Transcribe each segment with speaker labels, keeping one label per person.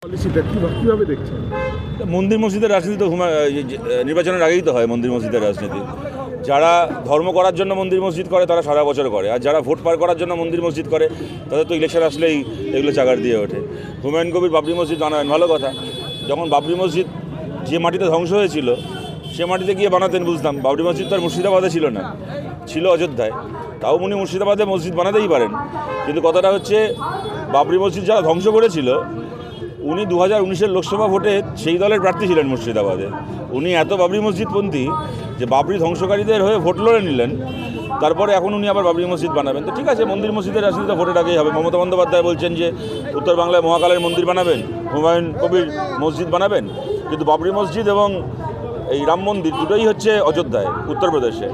Speaker 1: পলিসিটা কিভাবে দেখছেন?
Speaker 2: মন্দির মসজিদের রাজনীতি তো নির্বাচনের আগেই তো হয়। মন্দির মসজিদের রাজনীতি যারা ধর্ম করার জন্য মন্দির মসজিদ করে তারা সারা বছর করে, আর যারা ভোট পার করার জন্য মন্দির মসজিদ করে তাদের তো ইলেকশন আসলেই এগুলো চাগার দিয়ে ওঠে। হুমায়ুন কবির বাবরি মসজিদ বানাবেন, ভালো কথা। যখন বাবরি মসজিদ যে মাটিতে ধ্বংস হয়েছিল সে মাটিতে গিয়ে বানাতেন বুঝতাম। বাবরি মসজিদ তো আর মুর্শিদাবাদে ছিল না, ছিল অযোধ্যায়। তাও উনি মুর্শিদাবাদে মসজিদ বানাতেই পারেন, কিন্তু কথাটা হচ্ছে বাবরি মসজিদ যারা ধ্বংস করেছিল উনি 2019-এর লোকসভা ভোটে সেই দলের প্রার্থী ছিলেন মুর্শিদাবাদে। উনি এত বাবরি মসজিদপন্থী যে বাবরি ধ্বংসকারীদের হয়ে ভোট লড়ে নিলেন, তারপরে এখন উনি আবার বাবরি মসজিদ বানাবেন। তো ঠিক আছে, মন্দির মসজিদের রাজনীতি ভোটের আগেই হবে। মমতা বন্দ্যোপাধ্যায় বলছেন যে উত্তর বাংলায় মহাকালের মন্দির বানাবেন, হুমায়ুন কবির মসজিদ বানাবেন, কিন্তু বাবরি মসজিদ এবং এই রাম মন্দির দুটোই হচ্ছে অযোধ্যায়, উত্তরপ্রদেশে।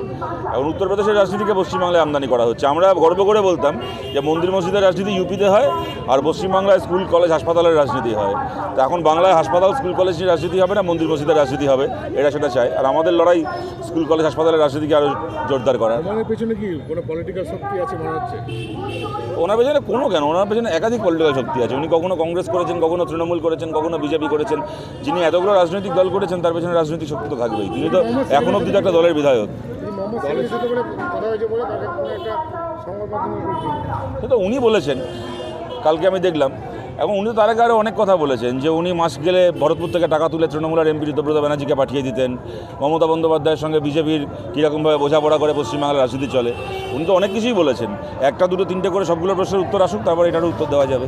Speaker 2: এখন উত্তরপ্রদেশের রাজনীতিকে পশ্চিমবাংলায় আমদানি করা হচ্ছে। আমরা গর্ব করে বলতাম যে মন্দির মসজিদের রাজনীতি ইউপিতে হয়, আর পশ্চিমবাংলায় স্কুল কলেজ হাসপাতালের রাজনীতি হয়। তো এখন বাংলায় হাসপাতাল স্কুল কলেজের রাজনীতি হবে না, মন্দির মসজিদের রাজনীতি হবে, এটা সেটা চাই। আর আমাদের লড়াই স্কুল কলেজ হাসপাতালের রাজনীতিকে আরও জোরদার করা।
Speaker 1: ওনার পেছনে কি কোনো পলিটিক্যাল শক্তি আছে মনে হচ্ছে?
Speaker 2: ওনার পেছনে কোনো কেন, ওনার পেছনে একাধিক পলিটিক্যাল শক্তি আছে। উনি কখনো কংগ্রেস করেছেন, কখনো তৃণমূল করেছেন, কখনো বিজেপি করেছেন। যিনি এতগুলো রাজনৈতিক দল করেছেন তার পেছনে রাজনৈতিক শক্তি তো থাকবেই। তিনি তো এখন অব্দি একটা দলের বিধায়ক। তো উনি বলেছেন, কালকে আমি দেখলাম। এবং উনি তো তার আগে আরও অনেক কথা বলেছেন যে উনি মাস গেলে ভরতপুর থেকে টাকা তুলে তৃণমূলের এমপি ঋতব্রত ব্যানার্জিকে পাঠিয়ে দিতেন। মমতা বন্দ্যোপাধ্যায়ের সঙ্গে বিজেপির কীরকমভাবে বোঝাপড়া করে পশ্চিমবাংলার রাজনীতি চলে। উনি তো অনেক কিছুই বলেছেন। একটা দুটো তিনটে করে সবগুলো প্রশ্নের উত্তর আসুক, তারপর এটারও উত্তর দেওয়া যাবে।